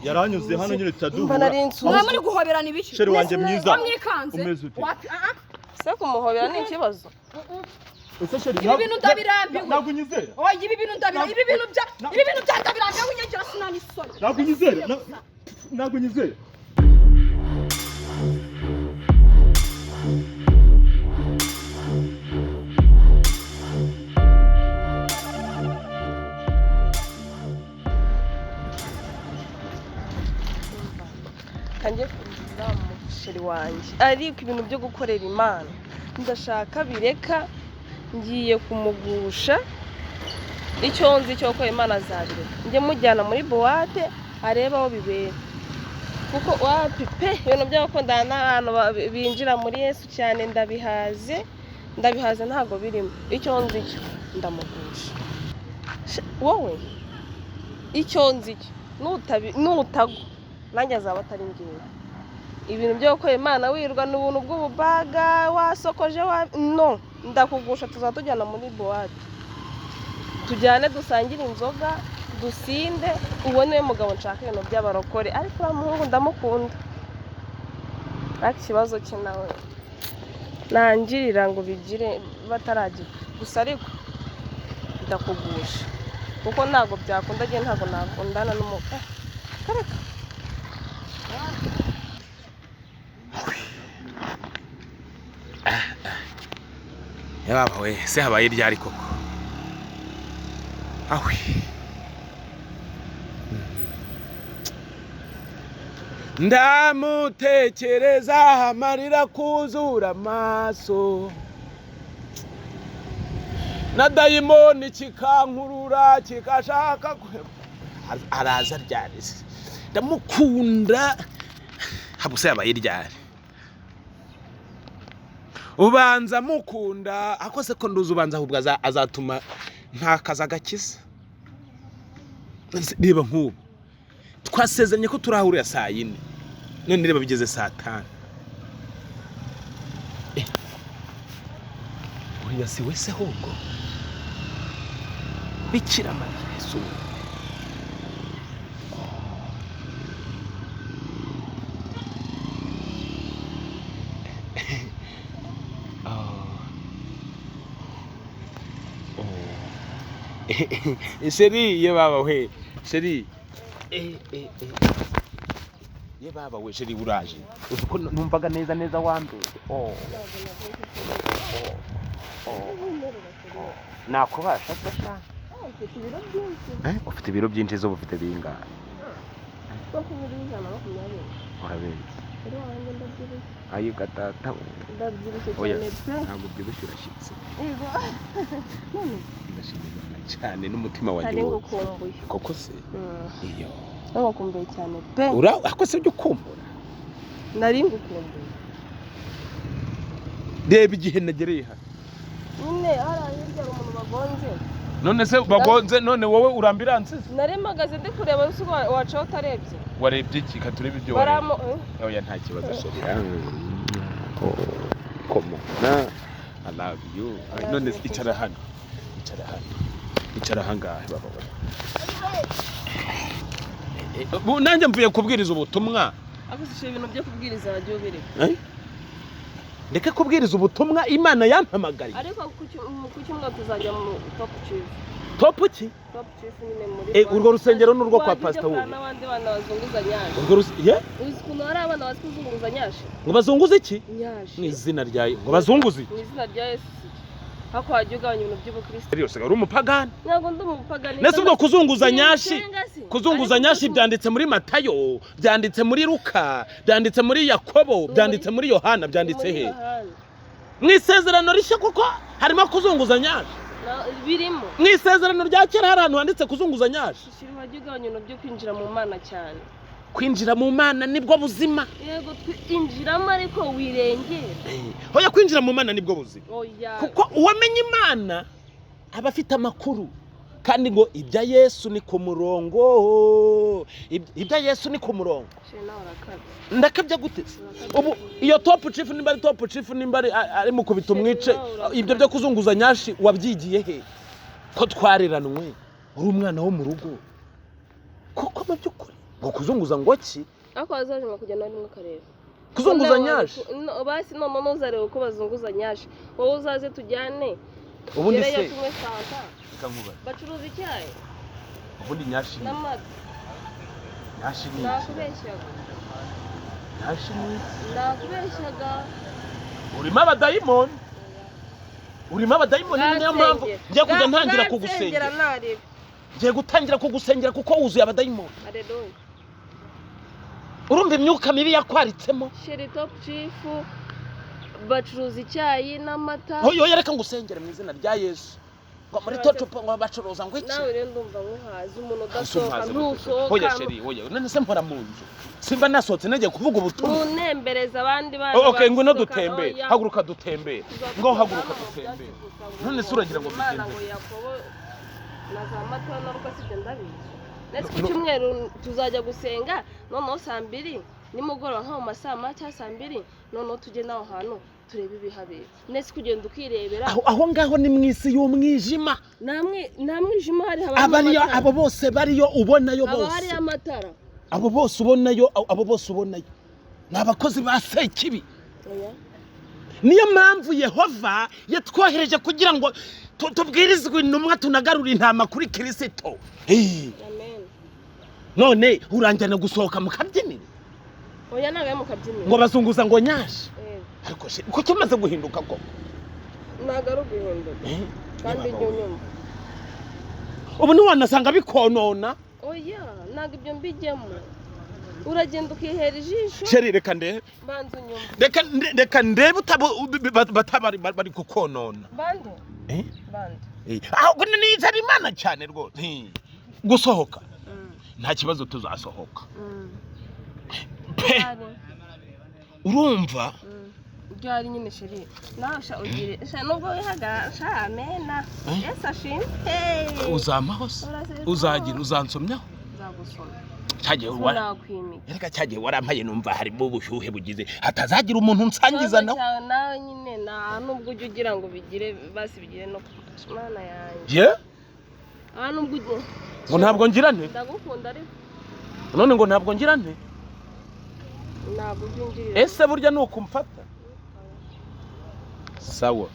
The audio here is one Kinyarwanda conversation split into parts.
yaranyuze hano nyine tutaduhura mwa muri guhoberana ibiki sheri wanje mwiza umeze ute se kumuhobera ni ikibazo ese sheri ibi bintu ndabirambiwe nagunyizera oya ibi bintu ndabirambiwe ibi bintu byandabirambiwe winyegera sinani soni nagunyizera kanjye kugira umusheri wanjye ariko ibintu byo gukorera Imana ndashaka bireka ngiye kumugusha icyo nzi cyo ko Imana azabireka njye mujyana muri boîte areba aho bibera kuko wapi pe ibintu by'abakundana n'abantu binjira muri Yesu cyane ndabihaze ntago birimo icyo nzi cyo ndamugusha wowe icyo nzi cyo nutago nanjye azaba atari ngiye ibintu byo gukora Imana wirwa n'ubuntu bw'ububaga wasokoje no ndakugusha tuzatujyana muri boîte tujyane dusangire inzoga dusinde ubone mugabo nshaka ibintu by'abarokore ariko umuhungu ndamukunda ariko ikibazo cye nawe nangirira ngo bigire bataragira gusa ariko ndakugusha kuko ntago byakunda agiye ntago nakundana n'umugabo kareka yaba we se habaye ryari koko ahwe ndamutekereza amarira kuzura amaso na dayimoni kikankurura kikashaka araza ryari ndamukunda habuse yabaye ryari ubanza mukunda akose ko nduzi ubanza ahubwo azatuma ntakaza agakiza niba nk'ubu twasezeranye ko turahurira saa 4 none reba bigeze saa 5 uriya si wese ahubwo Bikira Mariya Yesu Sheri ye baba we sheri ye baba we sheri uraje uko numvaga neza wambe nakubasha sasha ufite ibiro byinshi zo bufite bingahe ayi gatata oya ntabwo byibushe urashyitse ndashimira cyane n'umutima wanjye koko se iyo nakumbuye cyane pe akose byo kumbura nari ngukumbuye reba igihe nagereye hano nyine harahirya umuntu bagonze none se bagonze none wowe urambiranse naremagaze ndi kureba uko wacaho utarebye warebye iki katurebe ibyo oya nta kibazo sheri koma I love you none icara hano hangahe baba nanjye mvuye kubwiriza ubutumwa akuzishe ibintu byo kubwiriza radio bireka ndeke kubwiriza ubutumwa Imana yampamagaye ariko kucyumwa tuzajya mu top ki nyine muri urwo rusengero n'urwo kwa pastor wowe n'abandi bana bazunguza nyashi urwo uzi ari abana bazunguza nyashi ngo bazunguze iki nyashi mu izina rya ngo bazunguze mu izina rya Yesu hako hajyuganya ibintu by'ubukristo yose ari umupagani ntago ndi umupagani nese ubwo kuzunguza nyashi byanditse muri Matayo byanditse muri Luka byanditse muri Yakobo byanditse muri Yohana byanditse he mu isezerano rishya kuko harimo kuzunguza nyashi birimo mu isezerano rya kera hari ahantu handitse kuzunguza nyashi shiri hajyuganya ibintu byo kwinjira mu Mana cyane kwinjira mu Mana nibwo buzima yego twinjiramo ariko wirengera hoya kwinjira mu Mana nibwo buzima kuko uwamenye Imana aba afite amakuru kandi ngo ibya Yesu ni ku murongo ibya Yesu ni ku murongo ndakabya gute ubu iyo top chief nimba ari mu kubita umwice ibyo byo kuzunguza nyashi wabyigiye he ko twariranwe uri umwana wo mu rugo koko mu byukuri ngo kuzunguza ngo ki ariko bazaje ngo kujya na rimwe karere kuzunguza nyaje basi none ntuzarebe uko bazunguza nyaje wowe uzaze tujyane ubundi se tunywe fanta ikankubaza bacuruza icyayi ubundi nyashi n'amata nyashi ni nakubeshyaga nyashi ni nakubeshyaga urimo abadayimoni niyo mpamvu ngiye kujya ntangira kugusengera ngiye gutangira kugusengera kuko wuzuye abadayimoni haleluya urumva imyuka mibi yakwaritsemo sheri top chief bacuruza icyayi n'amata hoyo reka ngusengere mu izina rya Yesu ngo muri tocupa ngo bacuruza ngo iki nawe rero ndumva nkuhazi umuntu udasohoka ntusohoka hoya sheri hoya none se mpora mu nzu simba nasohotse nagiye kuvuga ubutumwa unembereza abandi bana okay ngwino dutembe haguruka dutembe ngo haguruka dutembe none se uragira ngo bigende ngo Yakobo na za mata na ruko sije ndabizi nese ku cyumweru tuzajya gusenga noneho saa 2 nimugoroba nko mu masama cyangwa saa 2 noneho tujye naho hantu turebe ibihabera nese kugenda ukirebera aho ngaho ni mwisi y'umwijima namwijima hari abariyo abo bose bariyo ubonayo bose hari amatara abo bose ubonayo ni abakozi ba Sekibi niyo mpamvu Yehova yatwohereje kugira ngo tubwirizwe intumwa tunagarura intama kuri Kristo amen none uranjyana gusohoka mu kabyiniro oya nawe mu kabyiniro ngo bazunguza ngo nyashi ariko uko kimaze guhinduka koko nagaru guhinduka kandi ibyo nyuma ubu ni wanasanga bikonona oya naga ibyo mbijyemo uragenda ukihera ijisho sheri reka ndebe banza unyuma reka ndebe batabari bari kukonona bande ahubwo nizera Imana cyane rwose gusohoka nta kibazo tuzasohoka urumva byari nyine sheri nasha ugire nubwo wihaga amena ashimwe uzamahose uzagira uzansomyaho nzagusoma cyagiye warampaye numva harimo ubushyuhe bugize hatazagira umuntu unsangiza nawe nyine nta nubwo ujya ugira ngo bigire basi bigire no Mana yanjye nubwo ujya ngo ntabwo ngira nte ndagukunda ariko none ngo ntabwo ngira nte ntabwo ujya ungirira ese burya ni ukumfata sawa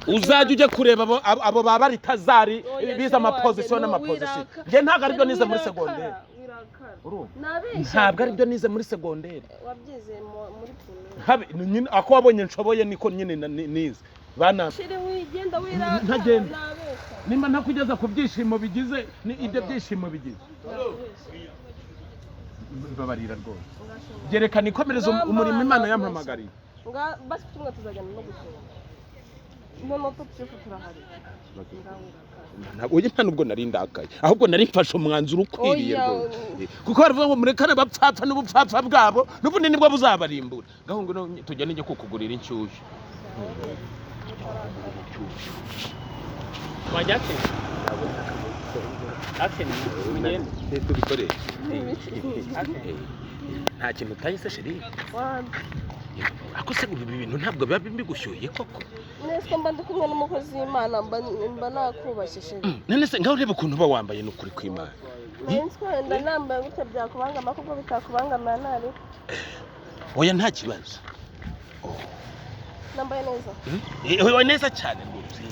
uzajya ujya kureba abo baba ari tazari biza amapozisiyo n'amapozisiyo njye ntabwo aribyo nize muri segonderi ntabwo aribyo nize muri segonderi wabyize muri primaire nyine ako wabonye nshoboye niko nyine nize bana ntagenda nimba ntakugeza ku byishimo bigize ni ibyo byishimo bigize babarira rwose byerekana ikomereza umurimo Imana yampamagariye basi tumwe tuzajyana no gusenga noneho tucifu turahari oya nta nubwo nari ndakaye ahubwo nari mfashe umwanzuro ukwiriye rwose kuko baravuga ngo murekane bapfapfa n'ubupfapfa bwabo n'ubundi nibwo buzabarimbura gahungu tujya n'ijya kukugurira inshyushyu wajyate ate ni tubikore nta kintu utahise sheri ako se ibi bintu ntabwo biba bigushyuye koko nese mba ndi kumwe n'umukozi w'Imana mba nakubashye sheri none se ngaho ureba ukuntu uba wambaye n'ukuri kw'Imana wenda nambaye gutya byakubangama kuko bitakubangamira nari oya nta kibazo nambaye neza oya neza cyane rwose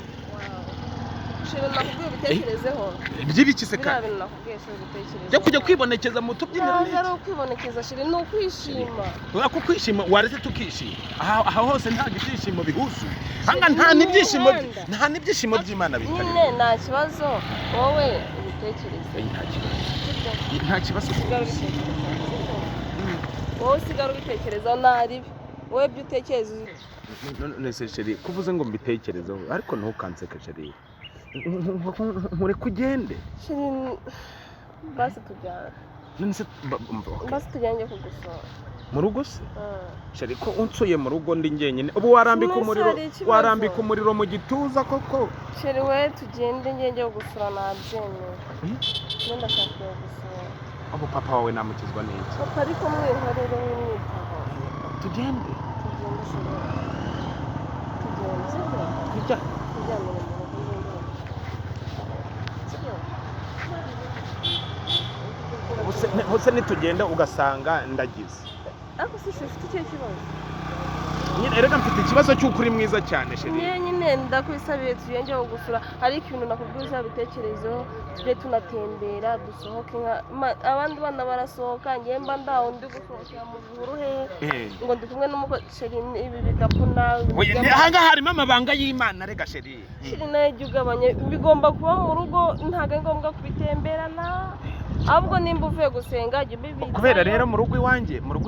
sheri nakubwiye ubitekerezeho by'ibiki se kandi nakubwiye sheri ubitekerezeho jya kujya kwibonekeza mu tubyiniro neza ari ukwibonekeza sheri ni ukwishima ako kwishima waretse tukishima aha hose nta ibyishimo bihuzu hanga nta n'ibyishimo by'Imana bitari nyine nta kibazo wowe ubitekereze nta kibazo wowe usigara ubitekerezaho naribi wowe byo utekereza nese sheri kuvuze ngo mbitekerezeho ariko ntukanseke sheri nkure kugende sheri basi tujyana basi tujyanye kugusura mu rugo se sheri ko unsuye mu rugo ndi njyenyine ubu warambika umuriro mu gituza koko sheri we tugende njye gusura nabyemeye nenda shaka gusura abo papa wawe namukizwa neza papa ariko mwihorere w'imwitaho tugende sheri tujya hose nitugenda ugasanga ndagize ariko si ufite icyo kibazo nyine reka mfite ikibazo cy'uko uri mwiza cyane sheri nyine ndakwisabiye tugende gusura ariko ibintu nakubwiye uzabitekerezeho tujye tunatembera dusohoke abandi bana barasohoka njye mba ndaho ndi gusohokera mu bihuru hehe ngo ndi kumwe n'umukosheri ibi bikapu nawe ahangaha harimo amabanga y'Imana rega sheri sheri nawe jya ugabanya bigomba kuba mu rugo ntabwo ari ngombwa kubitemberana ahubwo nimba uvuye gusenga jya ubibitsa kubera rero mu rugo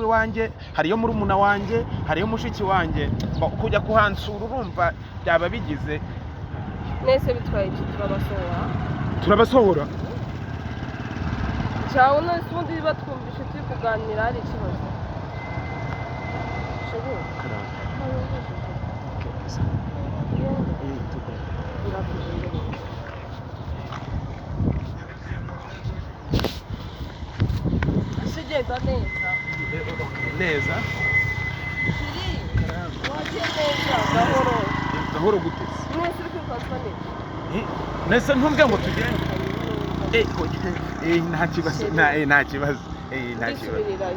iwanjye hariyo murumuna wanjye hariyo mushiki wanjye kujya kuhansura urumva byaba bigize nese bitwaye iki turabasohora cyawe none ubundi batwumvishe turi kuganira hari ikibazo neza wagiye neza gahoro guteze mwese uri kwifatwa neza nese ntumbwe ngo tugende nta kibazo nta kibazo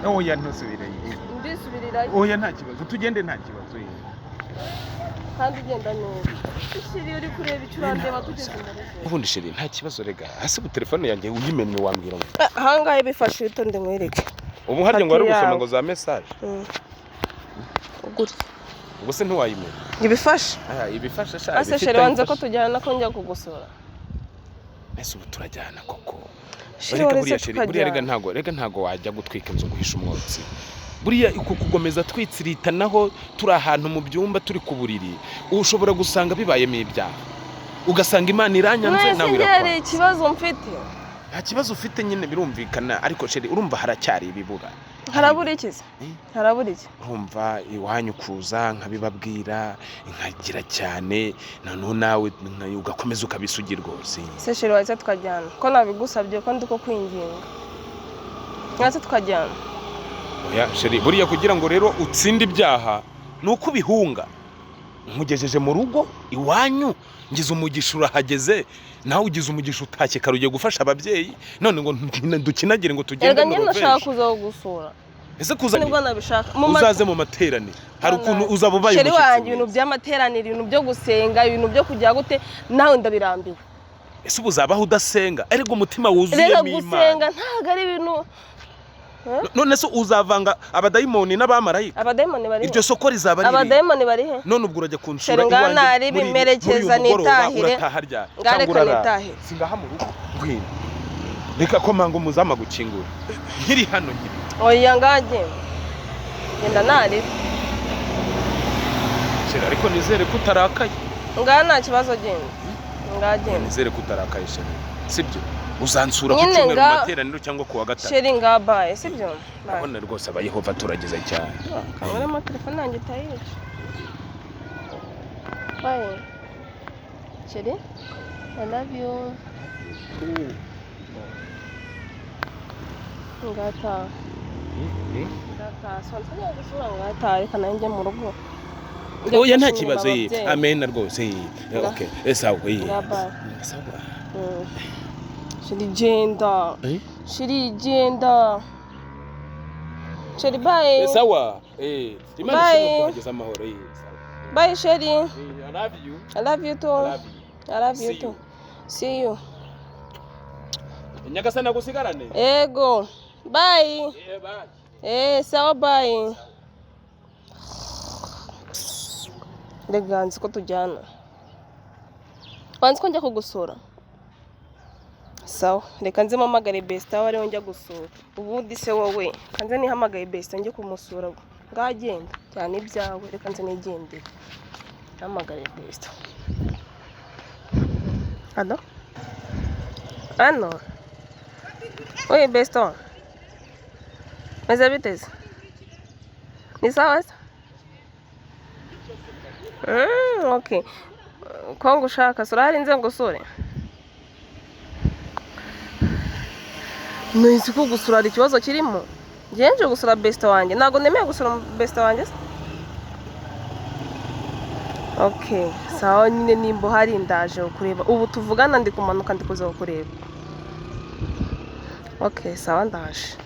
oya ntusubirayo ndisubirirayo oya nta kibazo tugende nta kibazo kandi ugenda neza shiri uri kureba icyo urandeba tugeze imbere ubundi shiri nta kibazo rega hasi ku telefone yanjye uyimennye wambwira ngo ahangahe bifashe witonde nkwereke ubu harya ngo wari gusoma ngo za message uguri ubwo se ntiwayimenya ibifashe ibifashe ase shiri wanze ko tujyana ko njya kugusura ese ubu turajyana koko shiri warese tukajyana buriya rega ntago wajya gutwika inzu guhisha umwotsi buriya kugomeza twitsirita naho turi ahantu mu byumba turi ku buriri ushobora gusanga bibayemo ibyaha ugasanga Imana iranyanze nawe irakora ikibazo mfite nta kibazo ufite nyine birumvikana ariko sheri urumva haracyari ibibura harabura ikizi harabura iki urumva iwanyu kuza nkabibabwira nkagira cyane noneho nawe ugakomeza ukabisugira rwose se sheri waza tukajyana ko nabigusabye ko ndi ko kwinginga nkaza tukajyana oya sheri buriya kugira ngo rero utsinde ibyaha nuko ubihunga nkugejeje mu rugo iwanyu ngize umugisha urahageze nawe ugize umugisha utashye karugiye gufasha ababyeyi none ngo dukinagire ngo tugende mu rugo nshaka kuza gusura ese kuza nibwo nabishaka uzaze mu materaniro hari ukuntu uzaba ubaye sheri wanjye ibintu by'amateraniro ibintu byo gusenga ibintu byo kujya gute nawe ndabirambiwe ese uzabaho udasenga ariko umutima wuzuyemo Imana gusenga ntago ari ibintu none se uzavanga abadayimoni n'abamarayika abadayimoni bari iryo soko rizaba riri abadayimoni bari he none ubwo urajya kunsura iwanjye nari bimerekeza nitahire ngareka nitahire singaha mu rugo ngwino reka ko manga umuzama gukingura nkiri hano nkiri oya ngaje genda nari shira ariko nizere ko utarakaye ngana nta kibazo genda ngaje nizere ko utarakaye shira sibyo uzansura ku cyumweru mu materaniro cyangwa ku wa gatatu sheri ngabaye sibyo nabona rwose abayehova turageze cyane kamera mu telefone yanjye tayica bye sheri I love you ngata sonse gusura ngata reka nanjye mu rugo oya nta kibazo amen rwose okay sawa sawa shiri genda shiri genda shiri bye sawa Imana ishimwe kugeza amahoro bye shiri I love you too I love you too see you Nyagasana gusigarane ego bye sawa bye rega nzi ko tujyana wanzi ko njya kugusura sawa reka nze mpamagare besita aho ariho njya gusura ubundi se wowe kanze nihamagaye besita njye kumusura ngagenda cyane ibyawe reka nze nigendere hamagare besita ano oye besita meze biteze ni sawa se okay ko ngushaka sura hari nze ngusure nzi ko gusura hari ikibazo kirimo ngenje gusura besita wanjye ntabwo nemeye gusura besita wanjye se okay sawa nyine nimba hari ndaje kureba ubu tuvugana ndi kumanuka ndi kuza kureba Okay, sawa ndaje.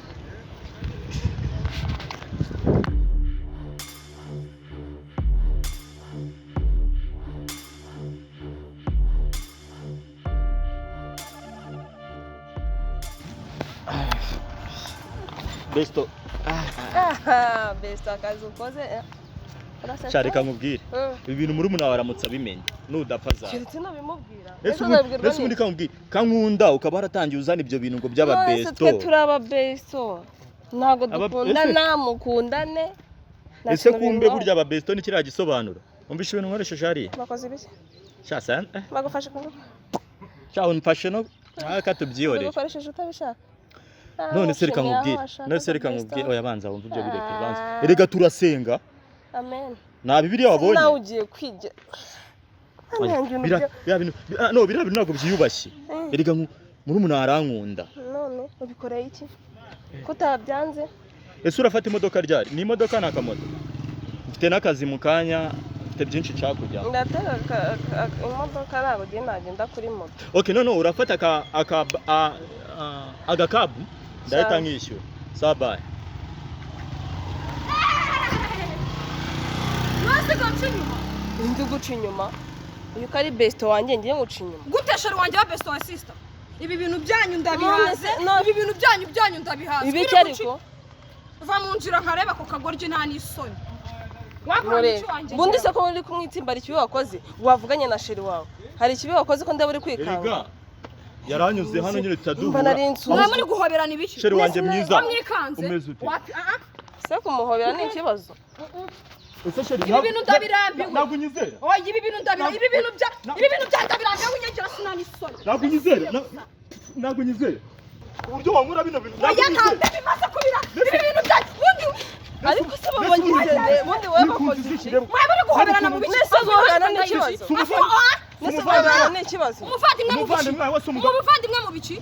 Besto Besto akazi ukoze. shareka nkubwire ibi bintu muri umuntu waramutsa bimenye nudapfa za Kiretse no bimubwira. ese ubundi kankubwire kankunda ukaba haratangiye uzana ibyo bintu ngo by'aba besto twe turaba besto ntago dukundana mukundane. Ese kumbe burya aba besto ni kiriya gisobanuro umvishe ibintu nkoresheje hariya bakoze ibiki shasa bagufashe ku cyaho mfashe no akatubyihorera bakoresheje utabishaka. none se reka nkubwire oya banza wumva ibyo bireke banza erega turasenga. Amen. Na Bibiliya wabonye nawe ugiye kwige biriya bintu ntabwo byiyubashye erega muri umuntu arankunda none ubikoreye iki kutabyanze. Ese urafata imodoka ryari ni imodoka na kamoto mfite n'akazi mu kanya mfite byinshi nshaka kujya ndatega imodoka ntabwo nagenda kuri moto. Okay none urafata agakabu ndahita nkishyura sawa bye. Ndi guca inyuma uyu kari besto wanjye ngiye guca inyuma guteshera wanjye wa besto wa sister. Ibi bintu byanyu ndabihaze. Ibi bintu byanyu ndabihaze. Ibi cyariko va mu nzira nkareba ko kagorje nta n'isoni. Bundi se ko uri kumwitimbara ikibi wakoze wavuganye na sheri wawe hari ikibi wakoze ko ndaba uri kwikanga. Yaranyuze hano nyine tutaduhura mwa muri guhoberana ibiki sheri wanjye mwiza umeze ute se kumuhobera ni ikibazo. Ibi bintu ndabirambiwe ntabwo unyizera ibi bintu ndabirambiwe ibi bintu byandabirambiwe winyegera sinani isoni ntabwo unyizera uburyo wankura bino bintu oya ntabwo bimaze kubira ibi bintu byanyu ariko se babonyizeye bundi wowe bakoze iki mwa muri guhoberana mu biki nese guhoberana ni ikibazo nese guhoberana ni ikibazo umuvandimwe mu biki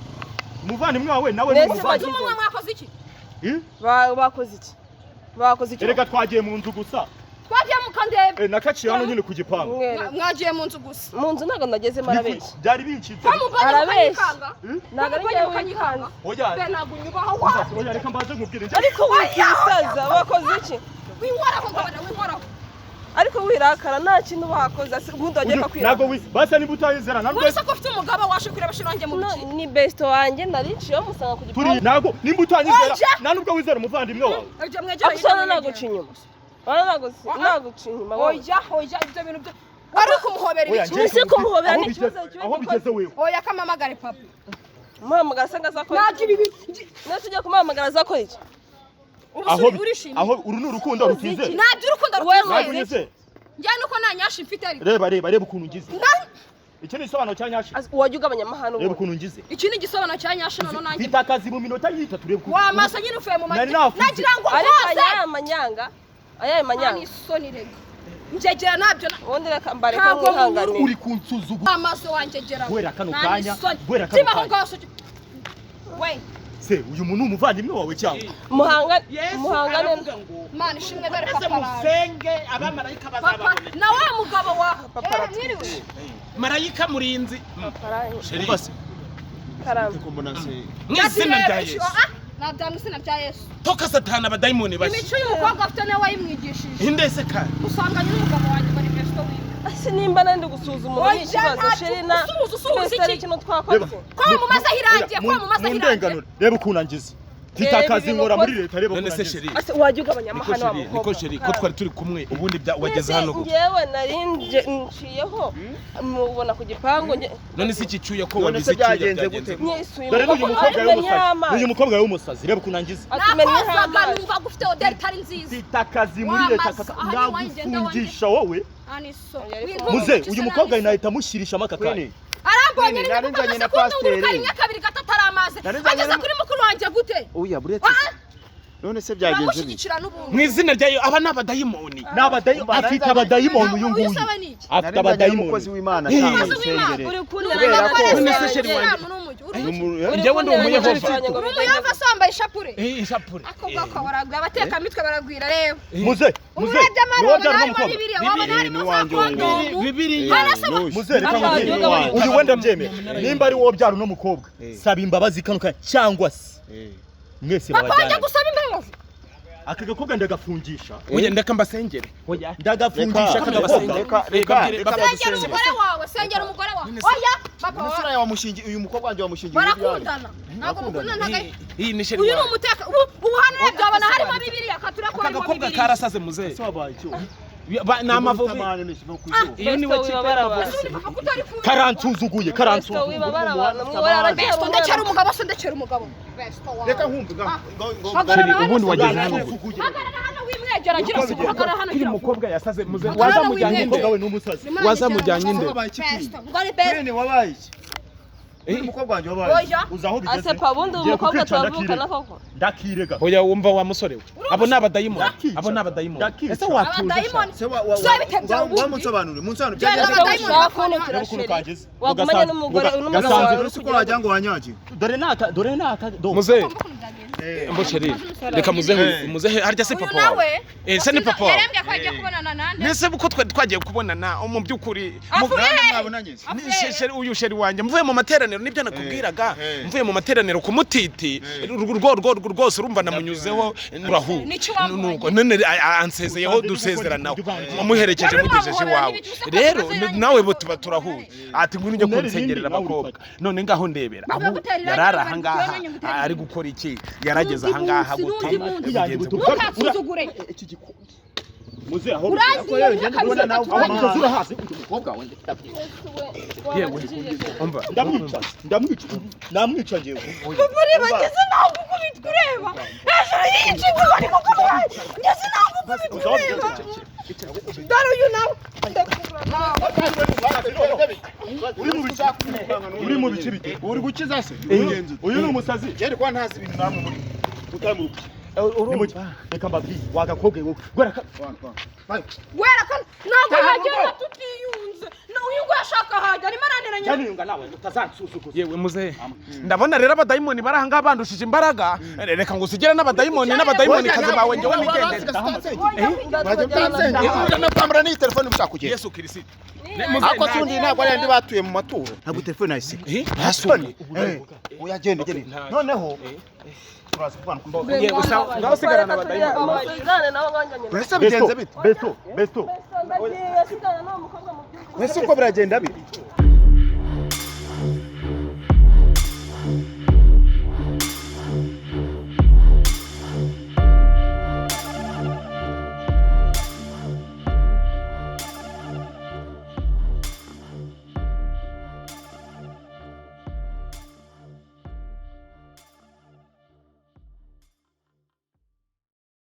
umuvandimwe wawe nawe ni umuvandimwe mwakoze iki bakoze iki erega twagiye mu nzu gusa twagiye mu kandebe nakaciye hano nyine ku gipangu mwagiye mu nzu gusa mu nzu ntago nageze marabeshya byari bincitse arabeshya ntago ari njyewe wikanga oya ntago nyubaho oya reka mbaze nkubwire ariko wikisaza bakoze iki winkoraho winkoraho ariko wirakara nta kintu bakoze ubundi wagiye kwira ntago basa niba utayizera ntabwo wese ko ufite umugabo washe kureba shirange mu biki ni besto wanjye nariciye musanga ku gipangu ntago nimba utanyizera nta nubwo wizera umuvandimwe wawe akusana naguca inyuma naguca inyuma oya ibyo bintu byo wari kumuhobera ibiki nisi kumuhobera ni ikibazo aho bigeze wewe oya kamamagare papa muhamagara sanga zakora ntabwo ibi nese ujya kumuhamagara zakora iki aho uru ni urukundo rutize ntabyo urukundo rutize njye nuko nta nyashi mfite ariko reba ukuntu ngize iki ni isobanuro cya nyashi wajya ugabanya amahano reba ukuntu ngize iki ni igisobanuro cya nyashi none nanjye mfite akazi mu minota y'itatu reba ukuntu wamasa nyine uvuye mu magi nagira ngo ariko ayaye manyanga ni isoni rega njegera nabyo ubundi reka mbareka mwihangane uri kunsuzugura amaso wanjegera gwera kano kanya we se uyu muntu umuvandimwe wawe cyangwa muhangane Mana ishimwe dore papa musenge abamarayika bazababona na wa mugabo wa mwiriwe marayika murinzi basi karamba mwizina rya Yesu nabyangu sina bya Yesu toka satana abadayimoni bashya imico y'umukobwa afite nawe wayimwigishije indese kandi usanganye n'umugabo wanjye bari besto wiwe ase nimba nandi gusuzuma ni ikibazo sherina twese ikintu twakoze ko mumaze hirangiye ko mumaze hirangiye reba ukuntu angize mfite akazi nkora muri leta reba ukuntu angize ase wajya ugabanya amahano wa mukobwa niko sheri ko twari turi kumwe ubundi wageze hano gute ngewe narinje nciyeho mubona ku gipangu none se ikicuye ko wabize byagenze gute dore uyu mukobwa w'umusazi reba ukuntu angize nakozaga numva gufite oderi itari nziza mfite akazi muri leta nagufungisha wowe muze uyu mukobwa nahita mushyirishamo aka kanya arambonye narinjanye na pasiteri kabiri gatatu aramaze ageze kuri mukuru wanjye gute oya buretse none se byagenze bite mu izina rya aba n'abadayimoni afite abadayimoni uyu nguyu afite abadayimoni umukozi w'Imana cyangwa isengere uri kubera ko none se sheri wanjye njyewe ndi umuyehova umuyehova sambaye ishapure ishapure ishapure ako gako baragwa abateka mitwe baragwira rero muze niwo byara n'umukobwa wabona harimo za kondomu Bibiliya muze reka nkubwire uyu wenda mbyemera nimba ari wowe byara n'umukobwa saba imbabazi kanuka cyangwa se mwese babajyana babajyana gusaba imbabazi aka gakobwa ndagafungisha oya ndeka mbasengere ndagafungisha aka gakobwa sengera umugore wawe sengera umugore wawe oya papa Umusore wamushingiye uyu mukobwa wanjye wamushingiye barakundana ntabwo mukundana iyi ni sheri uyu ni umuteka ubu hano byabana harimo Bibiliya katurakora aka gakobwa karasaze muze sabaye cyo ni amavubi iyo ni we kipe karansuzuguye karansuzuguye besto ndekera umugabo se ndekera umugabo besto wawe reka nkumva ubundi wageze hano hagarara hano wimwegera ngira se hagarara hano uyu mukobwa yasaze muze Hagarara wazamujyanye wimwegera. umukobwa we n'umusazi wazamujyanye inde besto ngari besto Mwene wabaye iki? Uyu mukobwa wanjye wabaye iki? oya uzaho bigeze asepa bundi umukobwa atavukana koko ndakirega oya wumva wa musore we abo ni abadayimoni Ndakica. abo ni abadayimoni Ndakica. ese watuza abadayimoni Se wamunsobanurire munsobanurire Genda byagenze abadayimoni gute? bakundana ukuntu kageze wagumanye n'umugore n'umugabo gasanze wawe Uretse ko wagira ngo wanyagiwe. dore naka muze mbosheri reka muze harya se papa wawe se ni papa wawe yarembye ko agiye kubonana nande nese uko twagiye kubonana mu by'ukuri Mwabonanye se? sheri uyu sheri wanjye mvuye mu materaniro nibyo nakubwiraga mvuye mu materaniro ku mutiti rwose urumva namunyuzeho urahu nuko none ansezeyeho dusezeranaho muherekeje mugejeje iwawe rero nawe bo tuba turahuye ati ngwino njye kunsengerera abakobwa none ngaho ndebera abo yarara aha ngaha ari gukora iki yarageze aha ngaha gute ntukasuzugure muze aho urangiye Ubona nawe aho zura hasi yewe umva ndamwica namwica ngiye muri bageze naho gukubitwa ureba hejuru y'injigo bari gukubita ngeze naho gukubitwa ureba dore uyu nawe uri mu bice bite uri gukiza se? uyu ni umusazi Yari kwa ntazi ibintu namwe muri. utamuruka reka mbabwiye wagakobwe wowe gwera wera ko ntabwo hagera tutiyunze uyu ngo yashaka hajya arimo araniranye yaniyunga nawe utazansuzugura yewe muze ndabona rero abadayimoni bari aha ngaha bandushije imbaraga reka ngo usigere n'abadayimoni kazi bawe njyewe nigendere Napambara ni telefone mushaka kugenda. Yesu Kristo Ako tundi ntabwo ari andi batuye mu maturo. Ntabwo telefone ayise. hasoni Oya genda. Noneho yego sawa ngaho sigara n'abadayimoni bagirane nabo nganganye Ese bigenze bite? besto ndagiye sigana n'uwo mukobwa mu by'ukuri Ese uko biragenda bite?